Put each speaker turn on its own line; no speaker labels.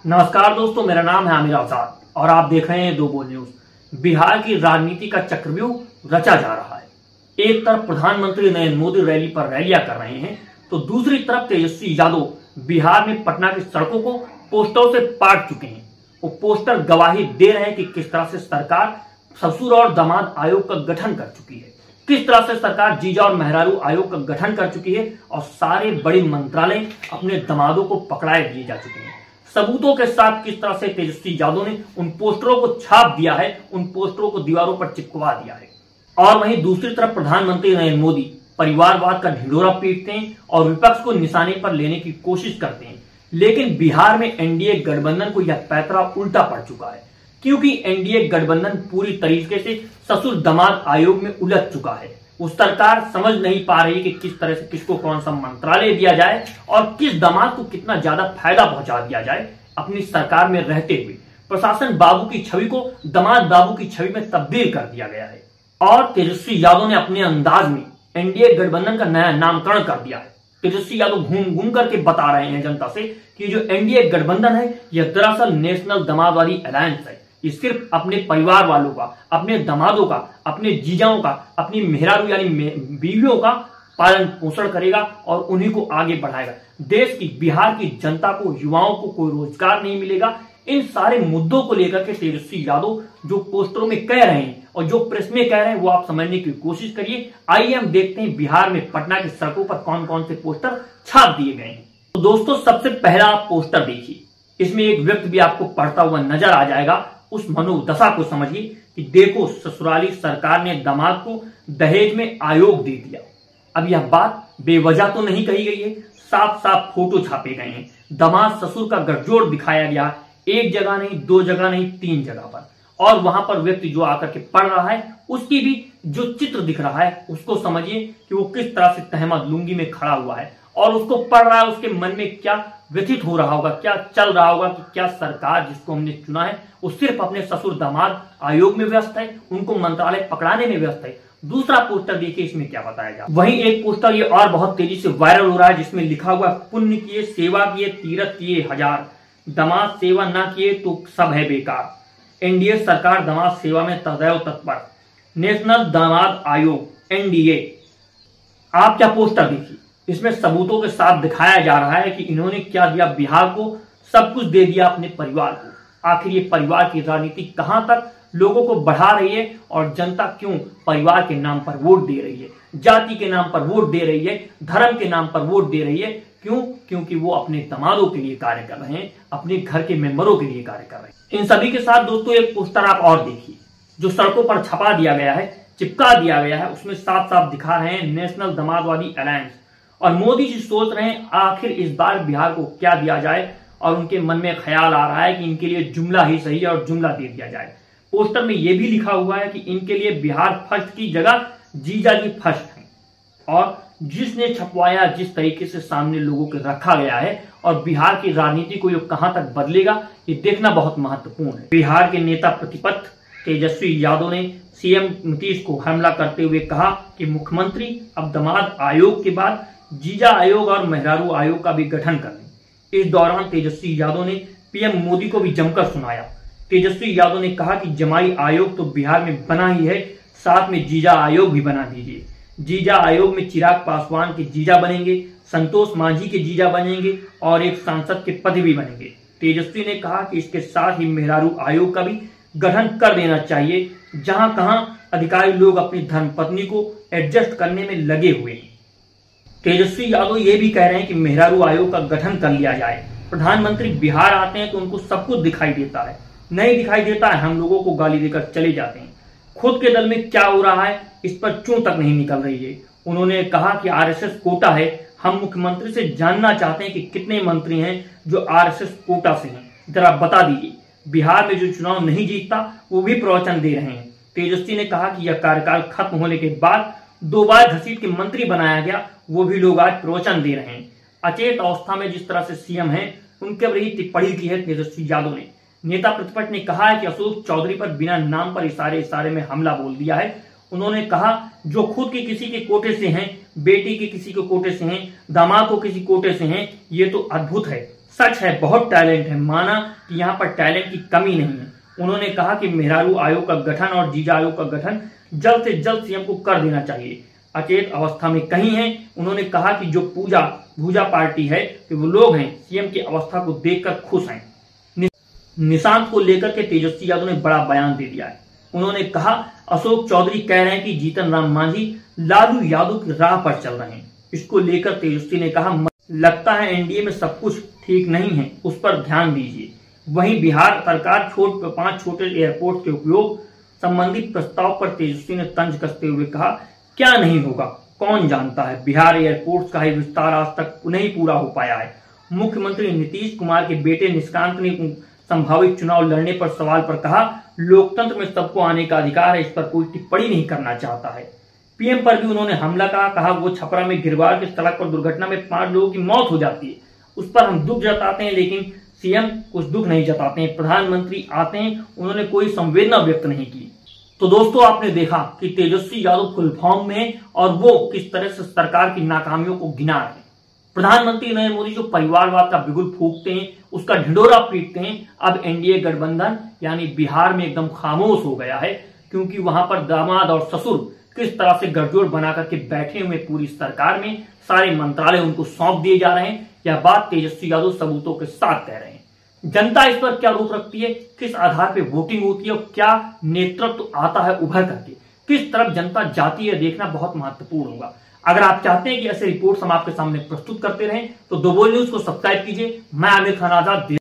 नमस्कार दोस्तों, मेरा नाम है आमिर आजाद और आप देख रहे हैं दो बोल न्यूज। बिहार की राजनीति का चक्रव्यूह रचा जा रहा है। एक तरफ प्रधानमंत्री नरेंद्र मोदी रैली पर रैलियां कर रहे हैं, तो दूसरी तरफ तेजस्वी यादव बिहार में पटना की सड़कों को पोस्टरों से पाट चुके हैं। वो पोस्टर गवाही दे रहे हैं कि किस तरह से सरकार ससुर और दामाद आयोग का गठन कर चुकी है, किस तरह से सरकार जीजा और मेहरारू आयोग का गठन कर चुकी है और सारे बड़े मंत्रालय अपने दामादों को पकड़ाए दिए जा चुके हैं। सबूतों के साथ किस तरह से तेजस्वी यादव ने उन पोस्टरों को छाप दिया है, उन पोस्टरों को दीवारों पर चिपकवा दिया है। और वहीं दूसरी तरफ प्रधानमंत्री नरेंद्र मोदी परिवारवाद का ढिंढोरा पीटते हैं और विपक्ष को निशाने पर लेने की कोशिश करते हैं। लेकिन बिहार में एनडीए गठबंधन को यह पैतरा उल्टा पड़ चुका है, क्योंकि एनडीए गठबंधन पूरी तरीके से ससुर दामाद आयोग में उलझ चुका है। वो सरकार समझ नहीं पा रही कि किस तरह से किसको कौन सा मंत्रालय दिया जाए और किस दामाद को कितना ज्यादा फायदा पहुंचा दिया जाए अपनी सरकार में रहते हुए। प्रशासन बाबू की छवि को दामाद बाबू की छवि में तब्दील कर दिया गया है और तेजस्वी यादव ने अपने अंदाज में एनडीए गठबंधन का नया नामकरण कर दिया है। तेजस्वी यादव घूम घूम करके बता रहे हैं जनता से कि जो एनडीए गठबंधन है यह दरअसल नेशनल दामादवादी अलायंस है। ये सिर्फ अपने परिवार वालों का, अपने दामादों का, अपने जीजाओं का, अपनी मेहरारू यानी बीवियों का पालन पोषण करेगा और उन्हीं को आगे बढ़ाएगा। देश की, बिहार की जनता को, युवाओं को कोई रोजगार नहीं मिलेगा। इन सारे मुद्दों को लेकर के तेजस्वी यादव जो पोस्टरों में कह रहे हैं और जो प्रेस में कह रहे हैं वो आप समझने की कोशिश करिए। आइए हम देखते हैं बिहार में पटना की सड़कों पर कौन कौन से पोस्टर छाप दिए गए हैं। तो दोस्तों, सबसे पहला आप पोस्टर देखिए। इसमें एक व्यक्ति भी आपको पढ़ता हुआ नजर आ जाएगा। उस मनोदशा को समझिए कि देखो, ससुराली सरकार ने दामाद को दहेज में आयोग दे दिया। अब यह बात बेवजह तो नहीं कही गई है, साफ साफ फोटो छापे गए हैं। दामाद ससुर का गठजोड़ दिखाया गया, एक जगह नहीं, दो जगह नहीं, 3 जगह पर। और वहां पर व्यक्ति जो आकर के पढ़ रहा है उसकी भी जो चित्र दिख रहा है उसको समझिए कि वो किस तरह से तहमद लुंगी में खड़ा हुआ है और उसको पढ़ रहा है। उसके मन में क्या व्यथित हो रहा होगा, क्या चल रहा होगा कि क्या सरकार जिसको हमने चुना है वो सिर्फ अपने ससुर दामाद आयोग में व्यस्त है, उनको मंत्रालय पकड़ाने में व्यस्त है। दूसरा पोस्टर देखिए, इसमें क्या बताया गया। वहीं एक पोस्टर ये और बहुत तेजी से वायरल हो रहा है जिसमें लिखा हुआ, पुण्य किए, सेवा किए, तीरथ किए 1000, दामाद सेवा न किए तो सब है बेकार। एनडीए सरकार दामाद सेवा में सदैव तत्पर, नेशनल दामाद आयोग एनडीए। आप क्या पोस्टर देखिए, इसमें सबूतों के साथ दिखाया जा रहा है कि इन्होंने क्या दिया, बिहार को सब कुछ दे दिया अपने परिवार को। आखिर ये परिवार की राजनीति कहां तक लोगों को बढ़ा रही है और जनता क्यों परिवार के नाम पर वोट दे रही है, जाति के नाम पर वोट दे रही है, धर्म के नाम पर वोट दे रही है? क्यों? क्योंकि वो अपने दामादों के लिए कार्य कर रहे हैं, अपने घर के मेंबरों के लिए कार्य कर रहे हैं। इन सभी के साथ दोस्तों एक पोस्टर आप और देखिए जो सड़कों पर छपा दिया गया है, चिपका दिया गया है। उसमें साफ साफ दिखा रहे हैं नेशनल दामादवादी अलायंस। और मोदी जी सोच रहे हैं आखिर इस बार बिहार को क्या दिया जाए और उनके मन में ख्याल आ रहा है कि इनके लिए जुमला ही सही है और जुमला दे दिया जाए। पोस्टर में यह भी लिखा हुआ है कि इनके लिए बिहार फर्स्ट की जगह जीजा जी फर्स्ट है। और जिसने छपवाया, जिस तरीके से सामने लोगों के रखा गया है और बिहार की राजनीति को ये कहां तक बदलेगा ये देखना बहुत महत्वपूर्ण है। बिहार के नेता प्रतिपक्ष तेजस्वी यादव ने सीएम नीतीश को हमला करते हुए कहा कि मुख्यमंत्री अब दामाद आयोग के बाद जीजा आयोग और मेहरारू आयोग का भी गठन कर लें। इस दौरान तेजस्वी यादव ने पीएम मोदी को भी जमकर सुनाया। तेजस्वी यादव ने कहा कि जमाई आयोग तो बिहार में बना ही है, साथ में जीजा आयोग भी बना दीजिए। जीजा आयोग में चिराग पासवान के जीजा बनेंगे, संतोष मांझी के जीजा बनेंगे और एक सांसद के पद भी बनेंगे। तेजस्वी ने कहा कि इसके साथ ही मेहरारू आयोग का भी गठन कर देना चाहिए, जहां कहां अधिकारी लोग अपनी धर्मपत्नी को एडजस्ट करने में लगे हुए हैं। तेजस्वी यादव ये भी कह रहे हैं कि मेहरारू आयोग का गठन कर लिया जाए। प्रधानमंत्री बिहार आते हैं तो उनको सब कुछ दिखाई देता है, नहीं दिखाई देता है हम लोगों को गाली देकर चले जाते हैं। खुद के दल में क्या हो रहा है इस पर चूं तक नहीं निकल रही है। उन्होंने कहा कि आरएसएस कोटा है, हम मुख्यमंत्री से जानना चाहते हैं कि कितने मंत्री हैं जो आरएसएस कोटा से हैं, जरा बता दीजिए। बिहार में जो चुनाव नहीं जीतता वो भी प्रवचन दे रहे हैं। तेजस्वी ने कहा कि यह कार्यकाल खत्म होने के बाद 2 बार घसीट के मंत्री बनाया गया, वो भी लोग आज प्रवचन दे रहे हैं। अचेत अवस्था में जिस तरह से सीएम है उनके पर ही टिप्पणी की है तेजस्वी यादव ने। नेता प्रतिपक्ष ने कहा है कि अशोक चौधरी पर बिना नाम पर इशारे में हमला बोल दिया है। उन्होंने कहा जो खुद के किसी के कोटे से हैं, बेटी के किसी के कोटे से हैं, दामाद को किसी कोटे से हैं, ये तो अद्भुत है। सच है, बहुत टैलेंट है, माना कि यहाँ पर टैलेंट की कमी नहीं है। उन्होंने कहा कि मेहरारू आयोग का गठन और जीजा आयोग का गठन जल्द से जल्द सीएम को कर देना चाहिए, अचेत अवस्था में कहीं है। उन्होंने कहा कि जो भूजा पार्टी है कि वो लोग हैं सीएम की अवस्था को देखकर खुश हैं। निशांत को लेकर के तेजस्वी यादव ने बड़ा बयान दे दिया है। उन्होंने कहा अशोक चौधरी कह रहे हैं कि जीतन राम मांझी लालू यादव की राह पर चल रहे हैं। इसको लेकर तेजस्वी ने कहा लगता है एनडीए में सब कुछ ठीक नहीं है, उस पर ध्यान दीजिए। वहीं बिहार सरकार 5 छोटे एयरपोर्ट के उपयोग संबंधित प्रस्ताव पर तेजस्वी ने तंज कसते हुए कहा क्या नहीं होगा, कौन जानता है, बिहार एयरपोर्ट का ही विस्तार आज तक नहीं पूरा हो पाया है। मुख्यमंत्री नीतीश कुमार के बेटे निष्कांत ने संभावित चुनाव लड़ने पर सवाल पर कहा लोकतंत्र में सबको आने का अधिकार है, इस पर कोई टिप्पणी नहीं करना चाहता है। पीएम पर भी उन्होंने हमला कहा वो छपरा में गिरवार की सड़क पर दुर्घटना में 5 लोगों की मौत हो जाती है, उस पर हम दुख जताते हैं, लेकिन सीएम कुछ दुख नहीं जताते हैं। प्रधानमंत्री आते हैं, उन्होंने कोई संवेदना व्यक्त नहीं की। तो दोस्तों आपने देखा कि तेजस्वी यादव फुल फॉर्म में और वो किस तरह से सरकार की नाकामियों को गिना रहे हैं। प्रधानमंत्री नरेंद्र मोदी जो परिवारवाद का बिगुल फूंकते हैं, उसका ढिंडोरा पीटते हैं, अब एनडीए गठबंधन यानी बिहार में एकदम खामोश हो गया है, क्योंकि वहां पर दामाद और ससुर किस तरह से गठजोड़ बना करके बैठे हुए पूरी सरकार में सारे मंत्रालय उनको सौंप दिए जा रहे हैं। यह बात तेजस्वी यादव सबूतों के साथ कह रहे हैं। जनता इस पर क्या रुख रखती है, किस आधार पर वोटिंग होती है और क्या नेतृत्व आता है उभर करके, किस तरफ जनता जाती है, देखना बहुत महत्वपूर्ण होगा। अगर आप चाहते हैं कि ऐसे रिपोर्ट्स हम आपके सामने प्रस्तुत करते रहें तो दो बोल न्यूज को सब्सक्राइब कीजिए। मैं आमिर खान आजाद।